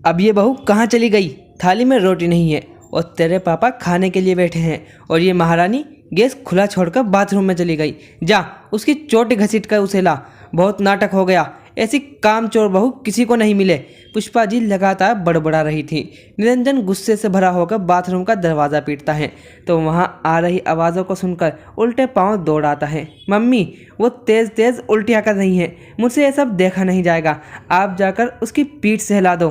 अब ये बहू कहाँ चली गई? थाली में रोटी नहीं है और तेरे पापा खाने के लिए बैठे हैं और ये महारानी गैस खुला छोड़कर बाथरूम में चली गई। जा उसकी चोटी घसीट कर उसे ला। बहुत नाटक हो गया। ऐसी कामचोर बहू किसी को नहीं मिले। पुष्पा जी लगातार बड़बड़ा रही थी। निरंजन गुस्से से भरा होकर बाथरूम का दरवाज़ा पीटता है तो वहाँ आ रही आवाज़ों को सुनकर उल्टे पांव दौड़ आता है। मम्मी, वो तेज़ तेज़ उल्टियाँ कर रही हैं। मुझसे ये सब देखा नहीं जाएगा। आप जाकर उसकी पीठ सहला दो।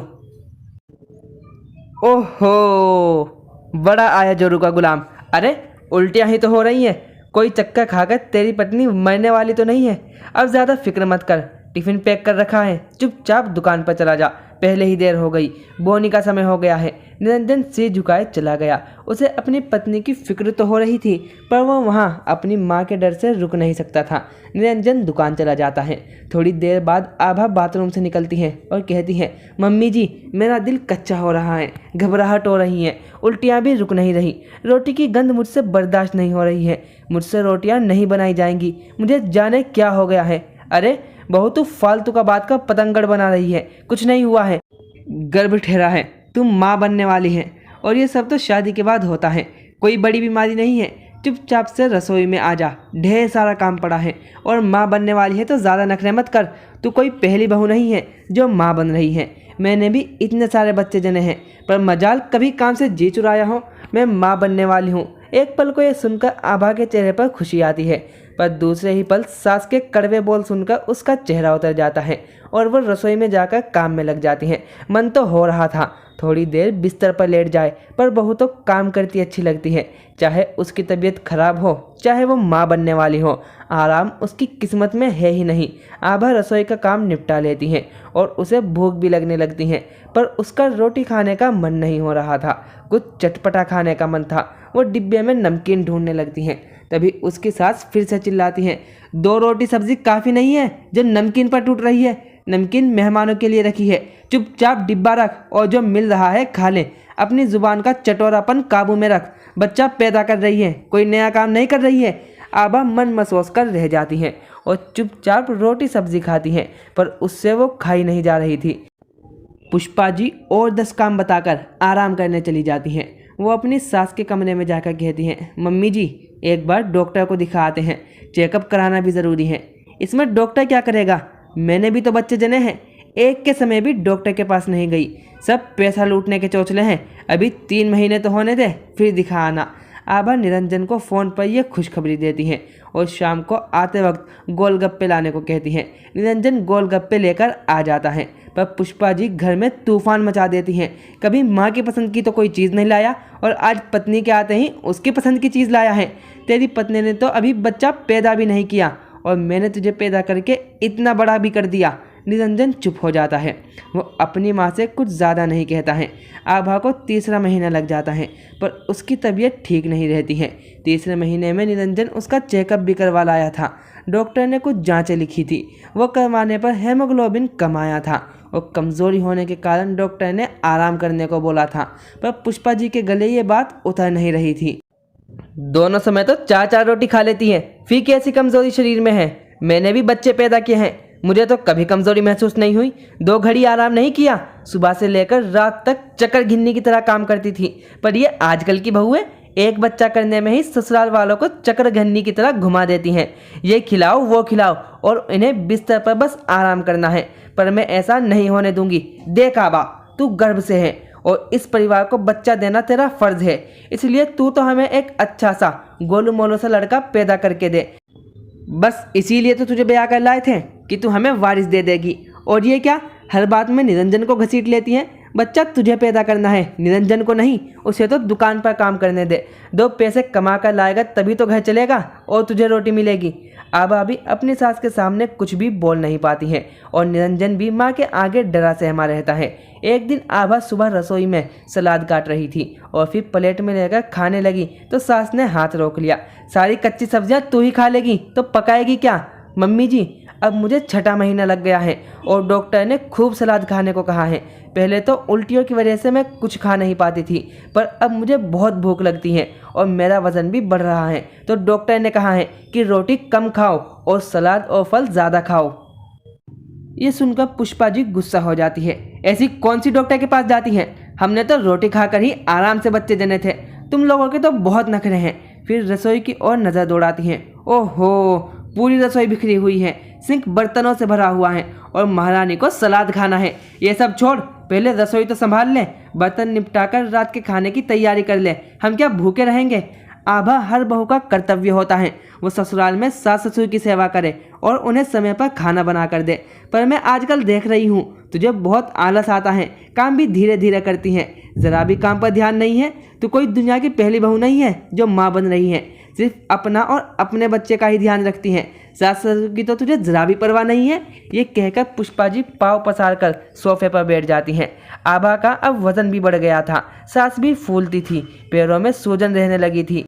ओहो, बड़ा आया जोरू का गुलाम। अरे उल्टियाँ ही तो हो रही हैं। कोई चक्कर खाकर तेरी पत्नी मरने वाली तो नहीं है। अब ज़्यादा फिक्र मत कर। टिफ़िन पैक कर रखा है, चुपचाप दुकान पर चला जा। पहले ही देर हो गई, बोनी का समय हो गया है। निरंजन सिर झुकाए चला गया। उसे अपनी पत्नी की फिक्र तो हो रही थी, पर वह वहाँ अपनी माँ के डर से रुक नहीं सकता था। निरंजन दुकान चला जाता है। थोड़ी देर बाद आभा बाथरूम से निकलती है और कहती है, मम्मी जी, मेरा दिल कच्चा हो रहा है, घबराहट हो रही है, उल्टियाँ भी रुक नहीं रही, रोटी की गंध मुझसे बर्दाश्त नहीं हो रही है, मुझसे रोटियाँ नहीं बनाई जाएंगी, मुझे जाने क्या हो गया है। अरे बहू, तू फालतू का बात का पतंगड़ बना रही है। कुछ नहीं हुआ है, गर्भ ठहरा है, तुम माँ बनने वाली है और ये सब तो शादी के बाद होता है। कोई बड़ी बीमारी नहीं है। चुपचाप से रसोई में आ जा, ढेर सारा काम पड़ा है। और माँ बनने वाली है तो ज़्यादा नखरे मत कर। तू कोई पहली बहू नहीं है जो माँ बन रही है। मैंने भी इतने सारे बच्चे जने हैं, पर मजाल कभी काम से जी चुराया हो। मैं माँ बनने वाली हूँ। एक पल को ये सुनकर आभा के चेहरे पर खुशी आती है, पर दूसरे ही पल सास के कड़वे बोल सुनकर उसका चेहरा उतर जाता है और वह रसोई में जाकर काम में लग जाती है। मन तो हो रहा था थोड़ी देर बिस्तर पर लेट जाए, पर बहू तो काम करती अच्छी लगती है। चाहे उसकी तबीयत खराब हो, चाहे वो माँ बनने वाली हो, आराम उसकी किस्मत में है ही नहीं। आभा रसोई का काम निपटा लेती है और उसे भूख भी लगने लगती है, पर उसका रोटी खाने का मन नहीं हो रहा था। कुछ चटपटा खाने का मन था। वो डिब्बे में नमकीन ढूंढने लगती हैं। तभी उसकी सास फिर से चिल्लाती हैं, 2 रोटी सब्जी काफ़ी नहीं है जो नमकीन पर टूट रही है। नमकीन मेहमानों के लिए रखी है, चुपचाप डिब्बा रख और जो मिल रहा है खा ले। अपनी जुबान का चटोरापन काबू में रख। बच्चा पैदा कर रही है, कोई नया काम नहीं कर रही है। आभा मन महसूस कर रह जाती हैं और चुपचाप रोटी सब्जी खाती हैं, पर उससे वो खाई नहीं जा रही थी। पुष्पा जी और 10 काम बताकर आराम करने चली जाती हैं। वो अपनी सास के कमरे में जाकर कहती हैं, मम्मी जी, एक बार डॉक्टर को दिखा आते हैं, चेकअप कराना भी ज़रूरी है। इसमें डॉक्टर क्या करेगा? मैंने भी तो बच्चे जने हैं। एक के समय भी डॉक्टर के पास नहीं गई। सब पैसा लूटने के चौचले हैं। अभी 3 महीने तो होने दे, फिर दिखा आना। आभा निरंजन को फ़ोन पर यह खुशखबरी देती हैं और शाम को आते वक्त गोलगप्पे लाने को कहती हैं। निरंजन गोलगप्पे लेकर आ जाता है, पर पुष्पा जी घर में तूफान मचा देती हैं। कभी माँ की पसंद की तो कोई चीज़ नहीं लाया और आज पत्नी के आते ही उसकी पसंद की चीज़ लाया है। तेरी पत्नी ने तो अभी बच्चा पैदा भी नहीं किया और मैंने तुझे पैदा करके इतना बड़ा भी कर दिया। निरंजन चुप हो जाता है। वो अपनी माँ से कुछ ज़्यादा नहीं कहता है। आभा को 3रा महीना लग जाता है, पर उसकी तबीयत ठीक नहीं रहती है। 3रे महीने में निरंजन उसका चेकअप भी करवा लाया था। डॉक्टर ने कुछ जांचें लिखी थी, वो करवाने पर हेमोग्लोबिन कम आया था और कमज़ोरी होने के कारण डॉक्टर ने आराम करने को बोला था, पर पुष्पा जी के गले ये बात उतर नहीं रही थी। दोनों समय तो 4-4 रोटी खा लेती है, फिर कैसी कमज़ोरी शरीर में है? मैंने भी बच्चे पैदा किए हैं, मुझे तो कभी कमज़ोरी महसूस नहीं हुई। 2 घड़ी आराम नहीं किया, सुबह से लेकर रात तक चक्कर घिन्नी की तरह काम करती थी। पर ये आजकल की बहू है, एक बच्चा करने में ही ससुराल वालों को चक्कर घिन्नी की तरह घुमा देती हैं। ये खिलाओ वो खिलाओ और इन्हें बिस्तर पर बस आराम करना है। पर मैं ऐसा नहीं होने दूंगी। देख आबा, तू गर्भ से है और इस परिवार को बच्चा देना तेरा फर्ज है, इसलिए तू तो हमें एक अच्छा सा गोलू मोलू सा लड़का पैदा करके दे। बस इसीलिए तो तुझे ब्याह कर लाए थे कि तू हमें वारिस दे देगी। और ये क्या, हर बात में निरंजन को घसीट लेती हैं? बच्चा तुझे पैदा करना है, निरंजन को नहीं। उसे तो दुकान पर काम करने दे। 2 पैसे कमा कर लाएगा तभी तो घर चलेगा और तुझे रोटी मिलेगी। आभा भी अपनी सास के सामने कुछ भी बोल नहीं पाती है और निरंजन भी माँ के आगे डरा सहमा रहता है। एक दिन आभा सुबह रसोई में सलाद काट रही थी और फिर प्लेट में लेकर खाने लगी तो सास ने हाथ रोक लिया। सारी कच्ची सब्जियां तू ही खा लेगी तो पकाएगी क्या? मम्मी जी, अब मुझे 6ठा महीना लग गया है और डॉक्टर ने खूब सलाद खाने को कहा है। पहले तो उल्टियों की वजह से मैं कुछ खा नहीं पाती थी, पर अब मुझे बहुत भूख लगती है और मेरा वज़न भी बढ़ रहा है, तो डॉक्टर ने कहा है कि रोटी कम खाओ और सलाद और फल ज़्यादा खाओ। ये सुनकर पुष्पा जी गुस्सा हो जाती है। ऐसी कौन सी डॉक्टर के पास जाती हैं? हमने तो रोटी खाकर ही आराम से बच्चे जने थे। तुम लोगों के तो बहुत नखरे हैं। फिर रसोई की ओर नजर दौड़ाती हैं। ओहो, पूरी रसोई बिखरी हुई है, सिंक बर्तनों से भरा हुआ है और महारानी को सलाद खाना है। ये सब छोड़, पहले रसोई तो संभाल ले, बर्तन निपटाकर रात के खाने की तैयारी कर ले। हम क्या भूखे रहेंगे? आभा हर बहू का कर्तव्य होता है, वो ससुराल में सास ससुर की सेवा करे और उन्हें समय पर खाना बना कर दे। पर मैं आजकल देख रही हूँ तुझे बहुत आलस आता है, काम भी धीरे धीरे करती है, जरा भी काम पर ध्यान नहीं है। तू कोई दुनिया की पहली बहू नहीं है जो माँ बन रही है, सिर्फ अपना और अपने बच्चे का ही ध्यान रखती है। सास ससुर की तो तुझे जरा भी परवाह नहीं है। ये कहकर पुष्पा जी पाँव पसार कर सोफे पर बैठ जाती हैं। आभा का अब वजन भी बढ़ गया था, सांस भी फूलती थी, पैरों में सूजन रहने लगी थी।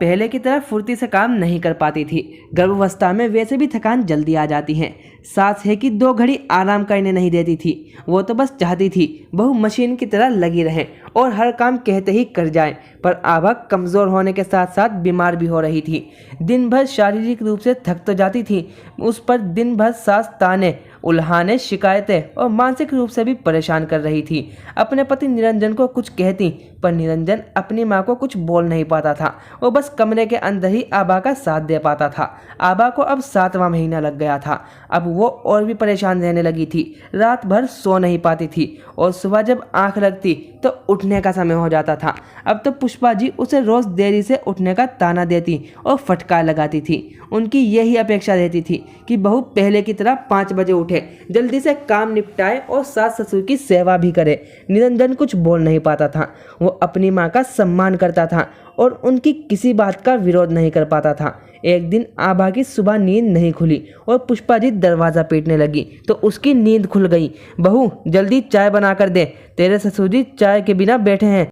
पहले की तरह फुर्ती से काम नहीं कर पाती थी। गर्भावस्था में वैसे भी थकान जल्दी आ जाती है। सास है कि 2 घड़ी आराम करने नहीं देती थी। वो तो बस चाहती थी बहू मशीन की तरह लगी रहे और हर काम कहते ही कर जाए। पर आभा कमज़ोर होने के साथ साथ बीमार भी हो रही थी। दिन भर शारीरिक रूप से थक तो जाती थी, उस पर दिन भर सास ताने, उल्हाने, शिकायतें और मानसिक रूप से भी परेशान कर रही थी। अपने पति निरंजन को कुछ कहती, पर निरंजन अपनी माँ को कुछ बोल नहीं पाता था। वो बस कमरे के अंदर ही आभा का साथ दे पाता था। आभा को अब 7वां महीना लग गया था। अब वो और भी परेशान रहने लगी थी। रात भर सो नहीं पाती थी और सुबह जब आंख लगती तो उठने का समय हो जाता था। अब तो पुष्पा जी उसे रोज देरी से उठने का ताना देती और फटकार लगाती थी। उनकी यही अपेक्षा रहती थी कि बहू पहले की तरह 5 बजे उठे, जल्दी से काम निपटाए और सास ससुर की सेवा भी करे। निरंजन कुछ बोल नहीं पाता था। वो अपनी माँ का सम्मान करता था और उनकी किसी बात का विरोध नहीं कर पाता था। एक दिन आभा की सुबह नींद नहीं खुली और पुष्पा जी दरवाज़ा पीटने लगी तो उसकी नींद खुल गई। बहू जल्दी चाय बना कर दे, तेरे ससुर जी चाय के बिना बैठे हैं।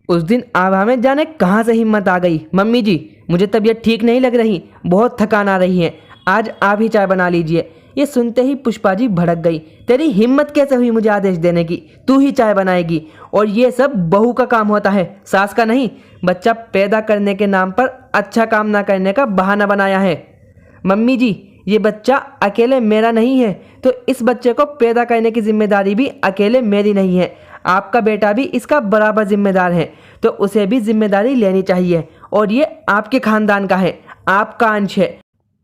उस दिन आभा में जाने कहाँ से हिम्मत आ गई। मम्मी जी, मुझे तबीयत ठीक नहीं लग रही, बहुत थकान आ रही है, आज आप ही चाय बना लीजिए। ये सुनते ही पुष्पा जी भड़क गई। तेरी हिम्मत कैसे हुई मुझे आदेश देने की? तू ही चाय बनाएगी? और ये सब बहू का काम होता है, सास का नहीं। बच्चा पैदा करने के नाम पर अच्छा काम ना करने का बहाना बनाया है। मम्मी जी, ये बच्चा अकेले मेरा नहीं है, तो इस बच्चे को पैदा करने की जिम्मेदारी भी अकेले मेरी नहीं है। आपका बेटा भी इसका बराबर जिम्मेदार है, तो उसे भी जिम्मेदारी लेनी चाहिए। और ये आपके खानदान का है, आपका अंश है,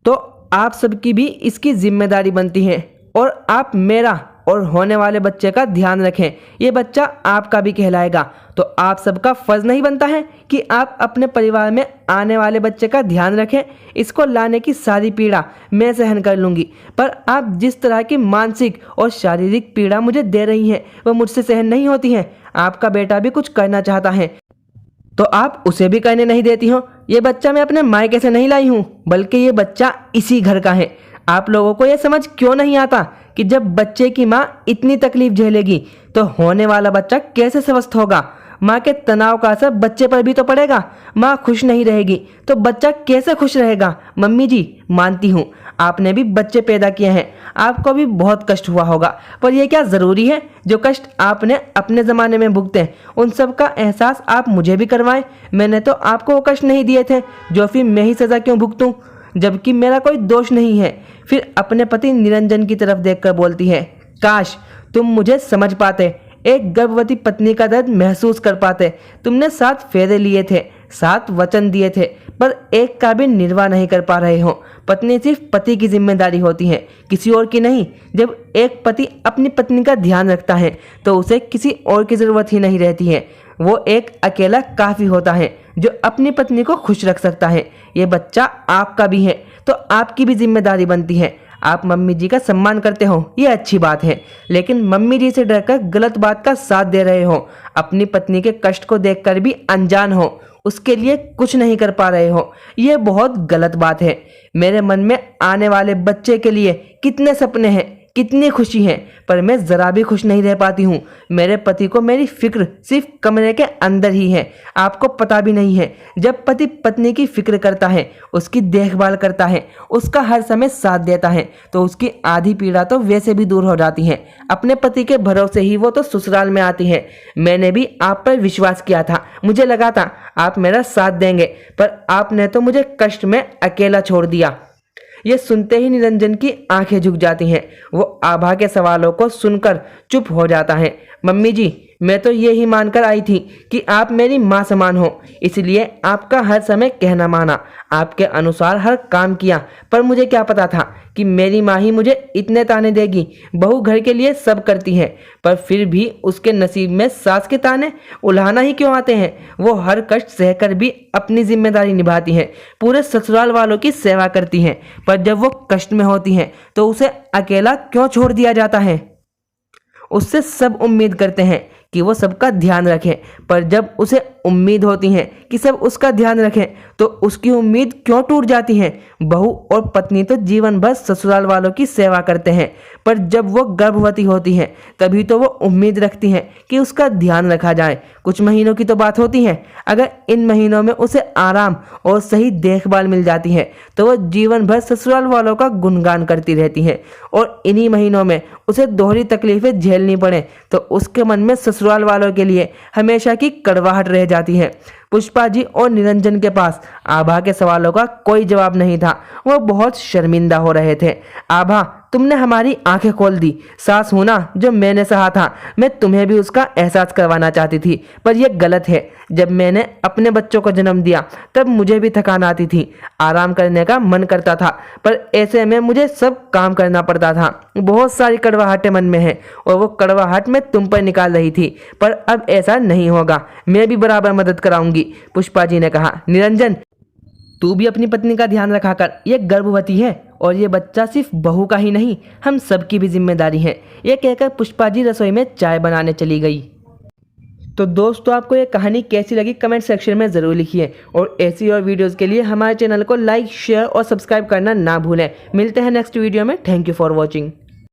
तो आप सबकी भी इसकी जिम्मेदारी बनती है। और आप मेरा और होने वाले बच्चे का ध्यान रखें। ये बच्चा आपका भी कहलाएगा, तो आप सबका फर्ज नहीं बनता है कि आप अपने परिवार में आने वाले बच्चे का ध्यान रखें। इसको लाने की सारी पीड़ा मैं सहन कर लूँगी, पर आप जिस तरह की मानसिक और शारीरिक पीड़ा मुझे दे रही हैं वो मुझसे सहन नहीं होती है। आपका बेटा भी कुछ करना चाहता है तो आप उसे भी करने नहीं देती हो। ये बच्चा मैं अपने मायके से नहीं लाई हूँ, बल्कि ये बच्चा इसी घर का है। आप लोगों को ये समझ क्यों नहीं आता कि जब बच्चे की माँ इतनी तकलीफ झेलेगी तो होने वाला बच्चा कैसे स्वस्थ होगा? माँ के तनाव का असर बच्चे पर भी तो पड़ेगा। माँ खुश नहीं रहेगी तो बच्चा कैसे खुश रहेगा? मम्मी जी, मानती हूँ आपने भी बच्चे पैदा किए हैं, आपको भी बहुत कष्ट हुआ होगा, पर यह क्या ज़रूरी है जो कष्ट आपने अपने ज़माने में भुगते उन सब का एहसास आप मुझे भी करवाएं? मैंने तो आपको वो कष्ट नहीं दिए थे, जो फिर मैं ही सज़ा क्यों भुगतूं, जबकि मेरा कोई दोष नहीं है। फिर अपने पति निरंजन की तरफ देखकर बोलती है, काश तुम मुझे समझ पाते, एक गर्भवती पत्नी का दर्द महसूस कर पाते। तुमने 7 फेरे लिए थे, 7 वचन दिए थे, पर एक का भी निर्वाह नहीं कर पा रहे हो। पत्नी सिर्फ पति की जिम्मेदारी होती है, किसी और की नहीं। जब एक पति अपनी पत्नी का ध्यान रखता है तो उसे किसी और की ज़रूरत ही नहीं रहती है। वो एक अकेला काफ़ी होता है जो अपनी पत्नी को खुश रख सकता है। ये बच्चा आपका भी है, तो आपकी भी जिम्मेदारी बनती है। आप मम्मी जी का सम्मान करते हो, ये अच्छी बात है, लेकिन मम्मी जी से डरकर गलत बात का साथ दे रहे हो। अपनी पत्नी के कष्ट को देखकर भी अनजान हो, उसके लिए कुछ नहीं कर पा रहे हो, ये बहुत गलत बात है। मेरे मन में आने वाले बच्चे के लिए कितने सपने हैं, कितनी खुशी है, पर मैं ज़रा भी खुश नहीं रह पाती हूँ। मेरे पति को मेरी फिक्र सिर्फ कमरे के अंदर ही है, आपको पता भी नहीं है। जब पति पत्नी की फिक्र करता है, उसकी देखभाल करता है, उसका हर समय साथ देता है, तो उसकी आधी पीड़ा तो वैसे भी दूर हो जाती है। अपने पति के भरोसे ही वो तो ससुराल में आती है। मैंने भी आप पर विश्वास किया था, मुझे लगा था आप मेरा साथ देंगे, पर आपने तो मुझे कष्ट में अकेला छोड़ दिया। ये सुनते ही निरंजन की आंखें झुक जाती हैं। वो आभा के सवालों को सुनकर चुप हो जाता है। मम्मी जी, मैं तो ये ही मानकर आई थी कि आप मेरी माँ समान हो, इसलिए आपका हर समय कहना माना, आपके अनुसार हर काम किया। पर मुझे क्या पता था कि मेरी माँ ही मुझे इतने ताने देगी। बहू घर के लिए सब करती है, पर फिर भी उसके नसीब में सास के ताने उल्हाना ही क्यों आते हैं। वो हर कष्ट सहकर भी अपनी जिम्मेदारी निभाती है, पूरे ससुराल वालों की सेवा करती है, पर जब वो कष्ट में होती है तो उसे अकेला क्यों छोड़ दिया जाता है। उससे सब उम्मीद करते हैं कि वो सबका ध्यान रखें, पर जब उसे उम्मीद होती है कि सब उसका ध्यान रखें तो उसकी उम्मीद क्यों टूट जाती है। बहू और पत्नी तो जीवन भर ससुराल वालों की सेवा करते हैं, पर जब वो गर्भवती होती है तभी तो वो उम्मीद रखती हैं कि उसका ध्यान रखा जाए। कुछ महीनों की तो बात होती है, अगर इन महीनों में उसे आराम और सही देखभाल मिल जाती है तो वो जीवन भर ससुराल वालों का गुणगान करती रहती है, और इन्हीं महीनों में उसे दोहरी तकलीफें झेलनी पड़े तो उसके मन में ससुराल वालों के लिए हमेशा की कड़वाहट रह जाती है। पुष्पा जी और निरंजन के पास आभा के सवालों का कोई जवाब नहीं था। वो बहुत शर्मिंदा हो रहे थे। आभा, तुमने हमारी आंखें खोल दी। सास होना जो मैंने सहा था, मैं तुम्हें भी उसका एहसास करवाना चाहती थी, पर यह गलत है। जब मैंने अपने बच्चों को जन्म दिया तब मुझे भी थकान आती थी, आराम करने का मन करता था, पर ऐसे में मुझे सब काम करना पड़ता था। बहुत सारी कड़वाहटें मन में हैं और वो कड़वाहट मैं तुम पर निकाल रही थी, पर अब ऐसा नहीं होगा। मैं भी बराबर मदद कराऊंगी, पुष्पा जी ने कहा। निरंजन, तू भी अपनी पत्नी का ध्यान रखा कर। ये गर्भवती है और ये बच्चा सिर्फ बहू का ही नहीं, हम सबकी भी जिम्मेदारी है। ये कहकर पुष्पा जी रसोई में चाय बनाने चली गई। तो दोस्तों, आपको ये कहानी कैसी लगी कमेंट सेक्शन में ज़रूर लिखिए, और ऐसी और वीडियोस के लिए हमारे चैनल को लाइक, शेयर और सब्सक्राइब करना ना भूलें। मिलते हैं नेक्स्ट वीडियो में। Thank you for watching.